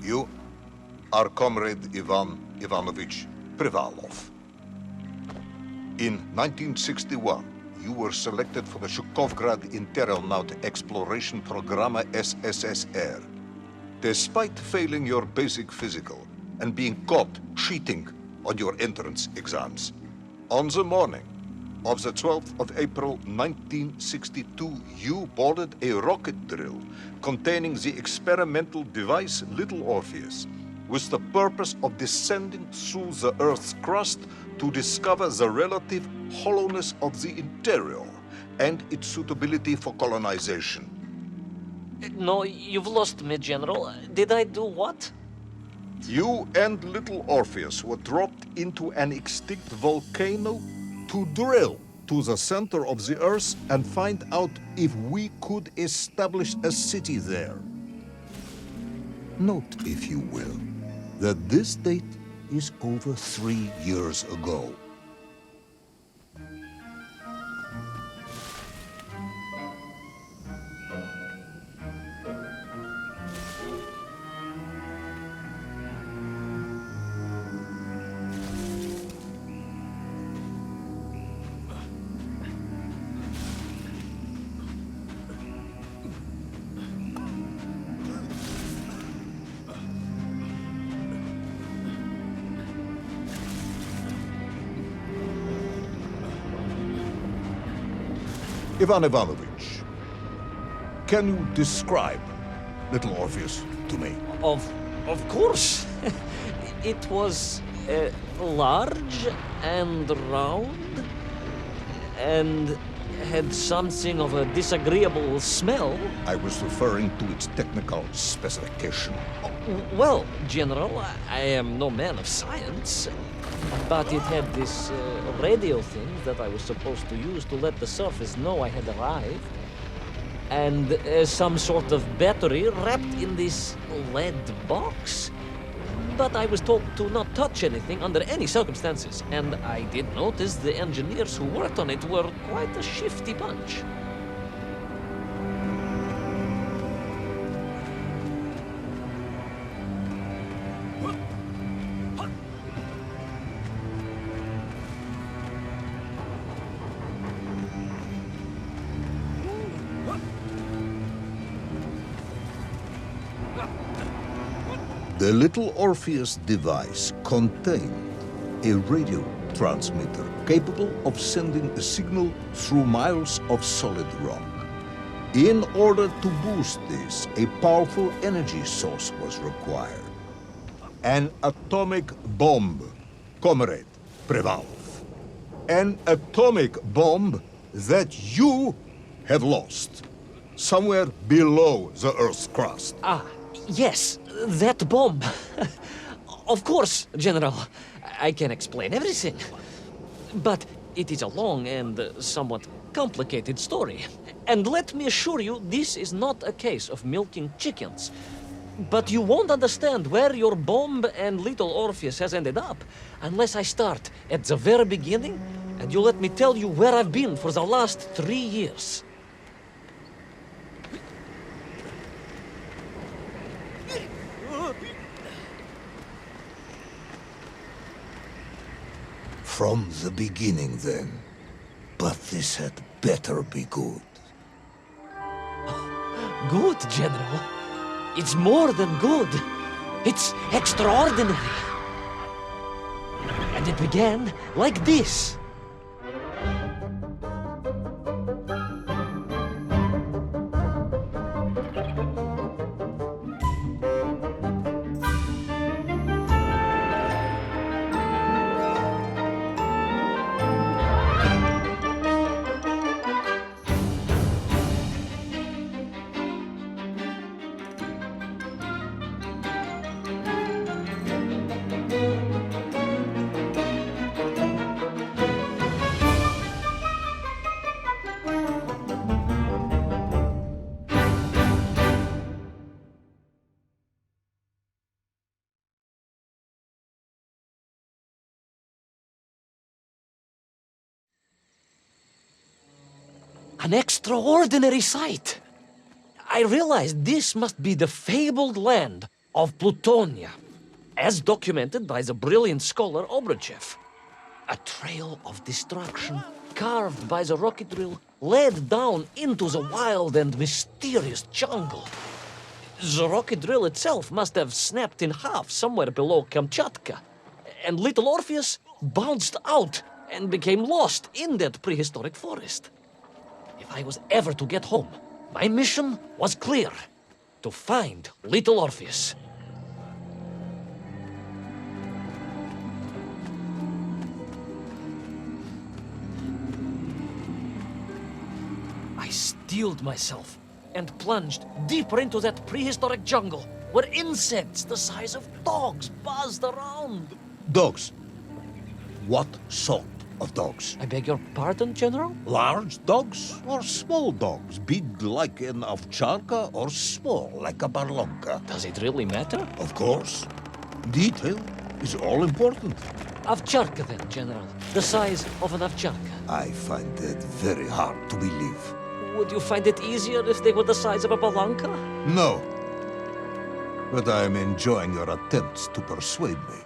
You are Comrade Ivan Ivanovich Privalov. In 1961, you were selected for the Shukovgrad Internaut Exploration Program SSSR. Despite failing your basic physical and being caught cheating on your entrance exams, on the morning of the 12th of April 1962, you boarded a rocket drill containing the experimental device Little Orpheus, with the purpose of descending through the Earth's crust to discover the relative hollowness of the interior and its suitability for colonization. No, you've lost me, General. Did I do what? You and Little Orpheus were dropped into an extinct volcano to drill to the center of the Earth and find out if we could establish a city there. Note, if you will, that this date is over 3 years ago. Ivan Ivanovich, can you describe Little Orpheus to me? Of course. It was large and round and had something of a disagreeable smell. I was referring to its technical specification. Well, General, I am no man of science, but it had this radio thing that I was supposed to use to let the surface know I had arrived, and some sort of battery wrapped in this lead box. But I was told to not touch anything under any circumstances, and I did notice the engineers who worked on it were quite a shifty bunch. The Little Orpheus device contained a radio transmitter capable of sending a signal through miles of solid rock. In order to boost this, a powerful energy source was required. An atomic bomb, Comrade Privalov. An atomic bomb that you have lost somewhere below the Earth's crust. Yes, that bomb. Of course, General. I can explain everything. But it is a long and somewhat complicated story. And let me assure you, this is not a case of milking chickens. But you won't understand where your bomb and Little Orpheus has ended up unless I start at the very beginning and you let me tell you where I've been for the last 3 years. From the beginning, then. But this had better be good. Good, General. It's more than good. It's extraordinary. And it began like this. An extraordinary sight. I realized this must be the fabled land of Plutonia, as documented by the brilliant scholar Obruchev. A trail of destruction carved by the rocket drill led down into the wild and mysterious jungle. The rocket drill itself must have snapped in half somewhere below Kamchatka, and Little Orpheus bounced out and became lost in that prehistoric forest. If I was ever to get home, my mission was clear: to find Little Orpheus. I steeled myself and plunged deeper into that prehistoric jungle where insects the size of dogs buzzed around. Dogs. What sort of dogs? I beg your pardon, General? Large dogs or small dogs? Big like an ovcharka or small like a barlonka? Does it really matter? Of course. Detail is all important. Ovcharka then, General. The size of an ovcharka. I find that very hard to believe. Would you find it easier if they were the size of a balanka? No. But I am enjoying your attempts to persuade me.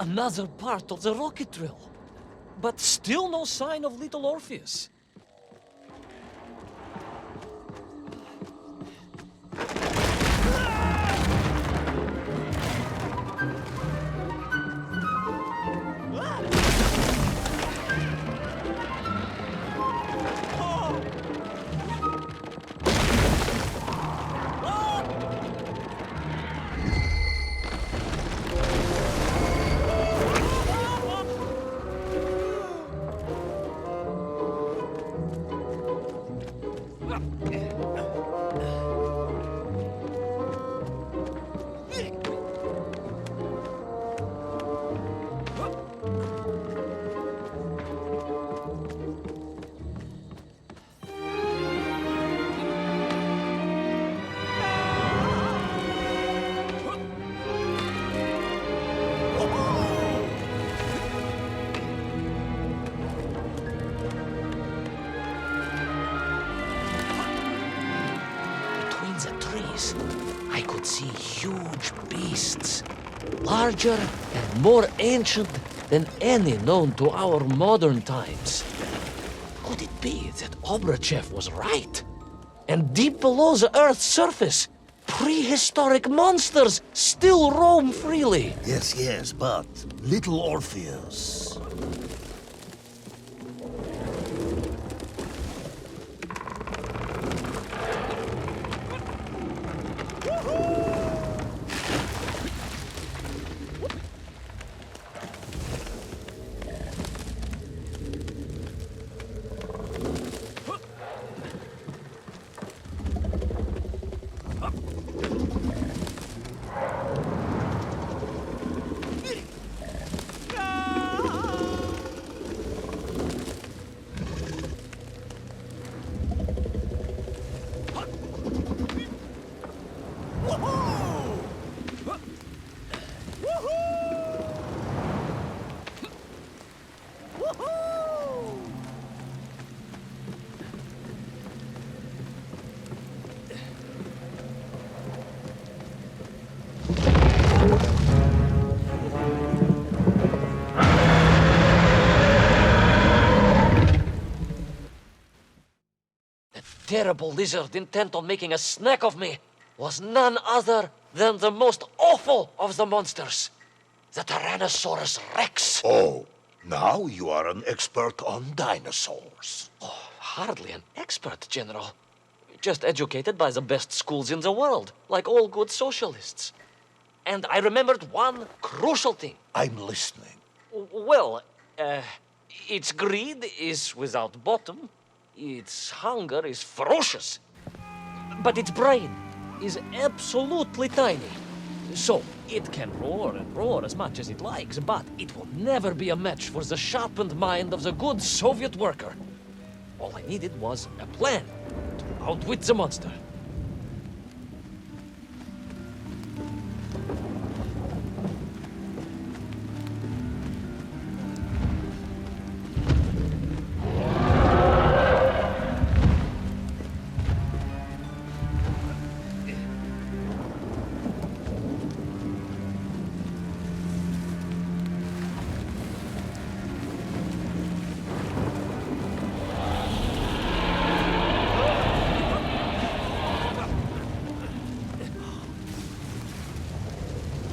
Another part of the rocket drill. But still no sign of Little Orpheus. I could see huge beasts, larger and more ancient than any known to our modern times. Could it be that Obruchev was right? And deep below the Earth's surface, prehistoric monsters still roam freely? Yes, but Little Orpheus. Terrible lizard intent on making a snack of me was none other than the most awful of the monsters, the Tyrannosaurus Rex. Oh, now you are an expert on dinosaurs. Oh, hardly an expert, General. just educated by the best schools in the world, like all good socialists. And I remembered one crucial thing. I'm listening. Well, its greed is without bottom, its hunger is ferocious, but its brain is absolutely tiny. So, it can roar and roar as much as it likes, but it will never be a match for the sharpened mind of the good Soviet worker. All I needed was a plan to outwit the monster.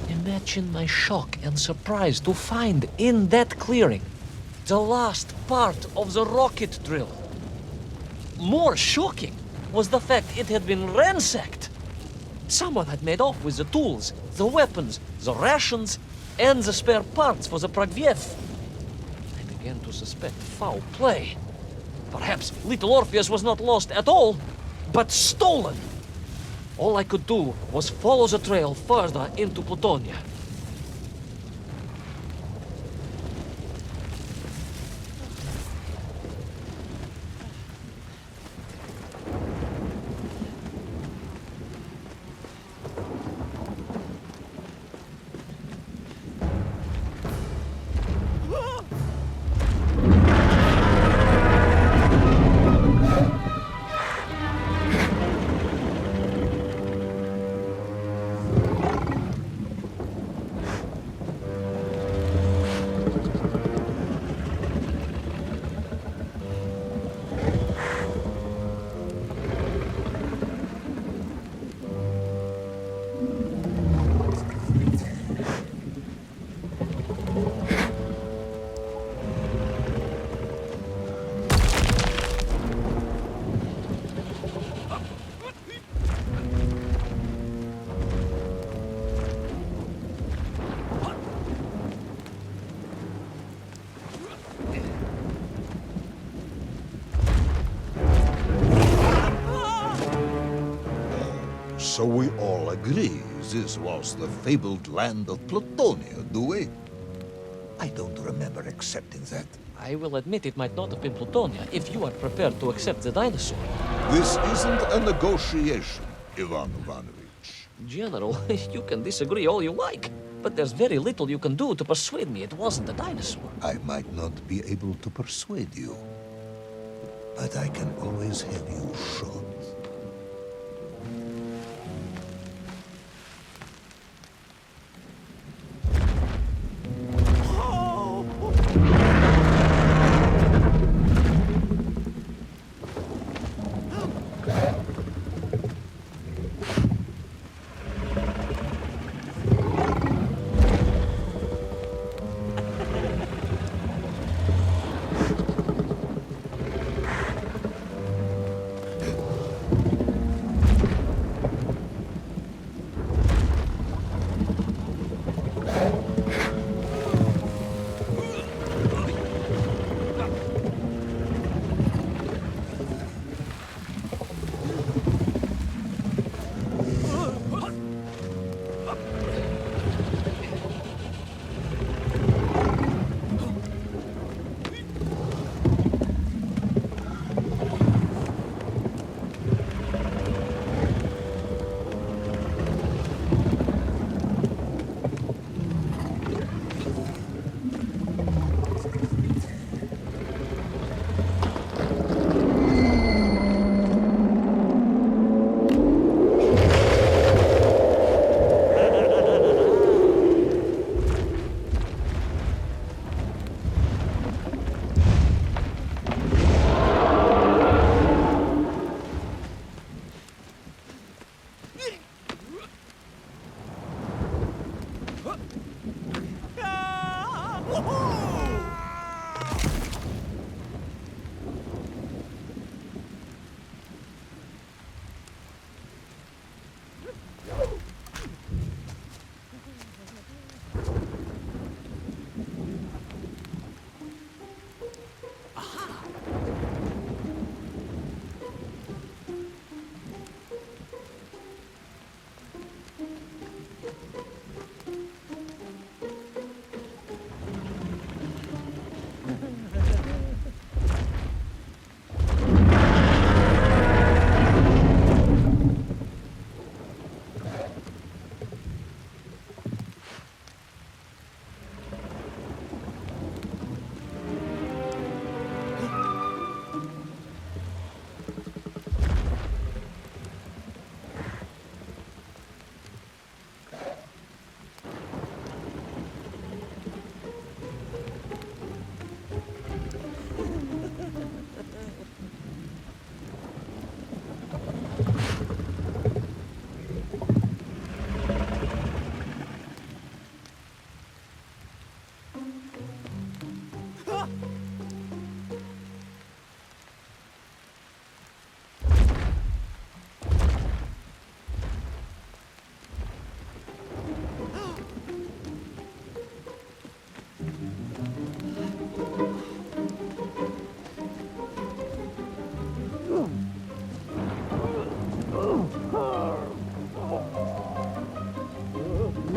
Imagine my shock and surprise to find in that clearing the last part of the rocket drill. More shocking was the fact it had been ransacked. Someone had made off with the tools, the weapons, the rations, and the spare parts for the Pragviev. I began to suspect foul play. Perhaps Little Orpheus was not lost at all, but stolen. All I could do was follow the trail further into Plutonia. So we all agree this was the fabled land of Plutonia, do we? I don't remember accepting that. I will admit it might not have been Plutonia if you are prepared to accept the dinosaur. This isn't a negotiation, Ivan Ivanovich. General, you can disagree all you like, but there's very little you can do to persuade me it wasn't a dinosaur. I might not be able to persuade you, but I can always have you shot.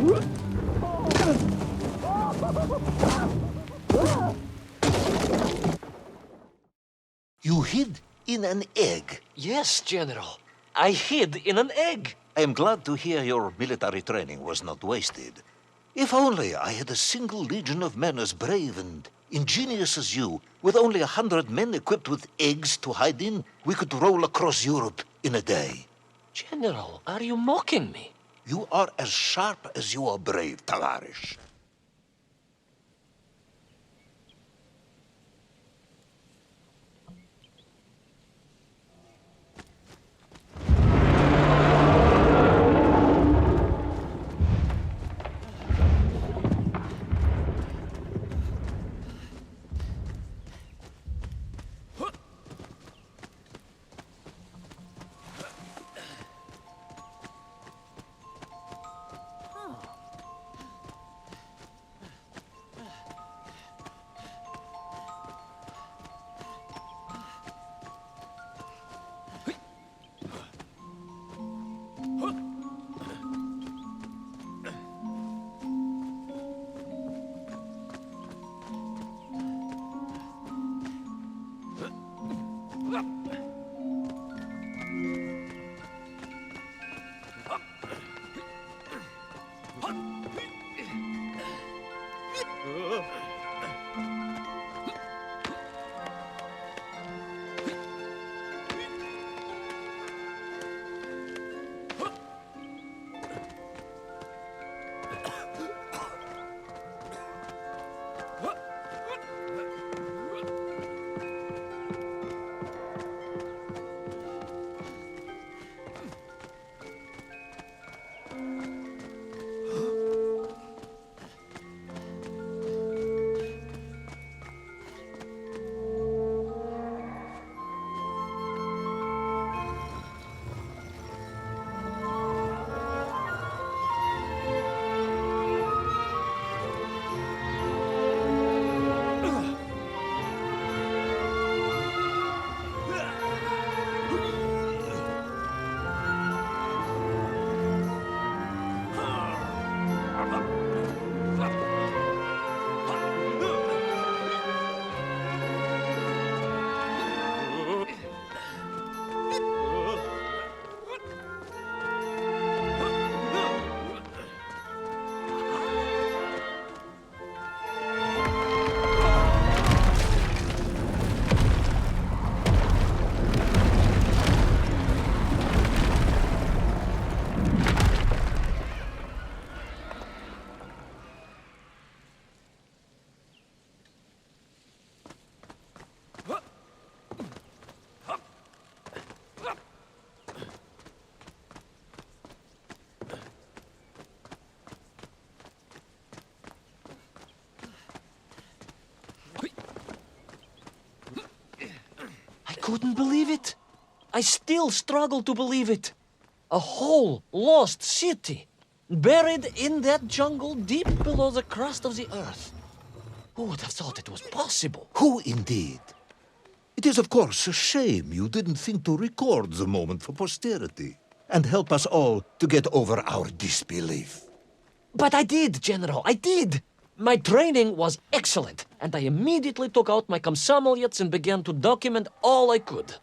You hid in an egg. Yes, General. I hid in an egg. I am glad to hear your military training was not wasted. If only I had a single legion of men as brave and ingenious as you, with only 100 men equipped with eggs to hide in, we could roll across Europe in a day. General, are you mocking me? You are as sharp as you are brave, Tavarish. Couldn't believe it. I still struggle to believe it. A whole lost city, buried in that jungle deep below the crust of the earth. Who would have thought it was possible? Who indeed? It is, of course, a shame you didn't think to record the moment for posterity and help us all to get over our disbelief. But I did, General, I did. My training was excellent, and I immediately took out my komsomolets and began to document all I could.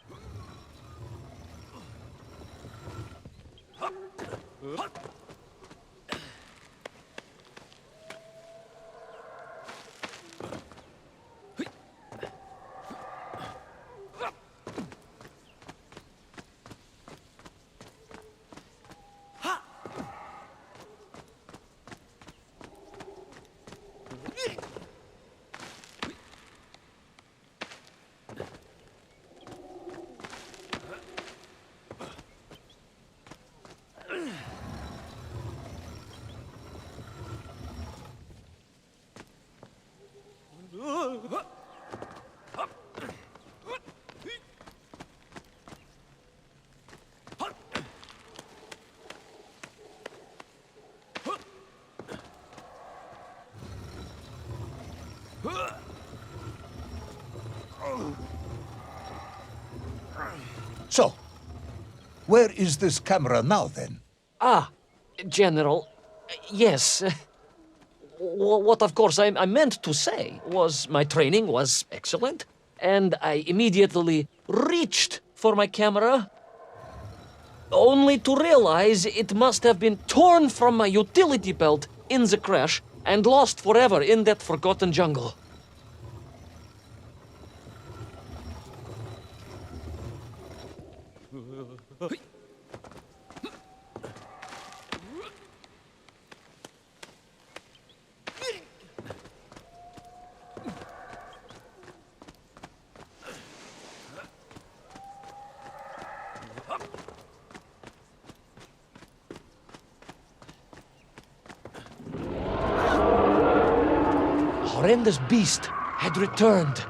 So, where is this camera now, then? Ah, General, Yes. What, of course, I meant to say was my training was excellent, and I immediately reached for my camera, only to realize it must have been torn from my utility belt in the crash and lost forever in that forgotten jungle. Horrendous beast had returned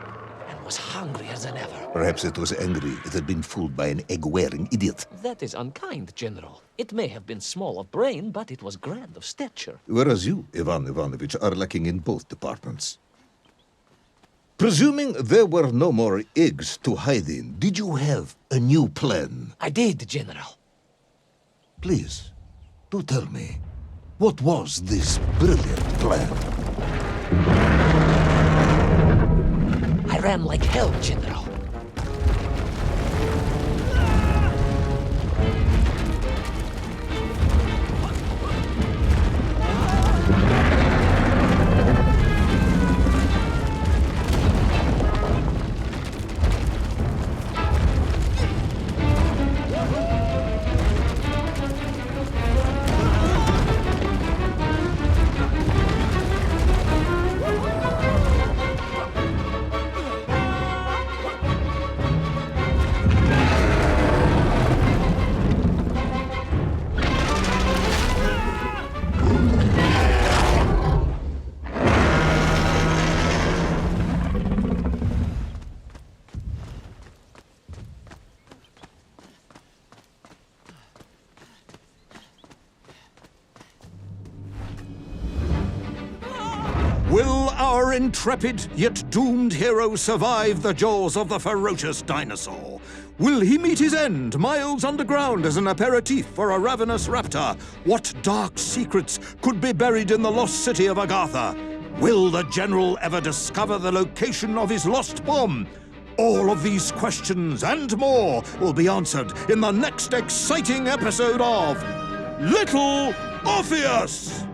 and was hungrier than ever. Perhaps it was angry it had been fooled by an egg-wearing idiot. That is unkind, General. It may have been small of brain, but it was grand of stature. Whereas you, Ivan Ivanovich, are lacking in both departments. Presuming there were no more eggs to hide in, did you have a new plan? I did, General. Please, do tell me, what was this brilliant plan? I ran like hell, General. Will our intrepid yet doomed hero survive the jaws of the ferocious dinosaur? Will he meet his end miles underground as an aperitif for a ravenous raptor? What dark secrets could be buried in the lost city of Agatha? Will the general ever discover the location of his lost bomb? All of these questions and more will be answered in the next exciting episode of Little Orpheus!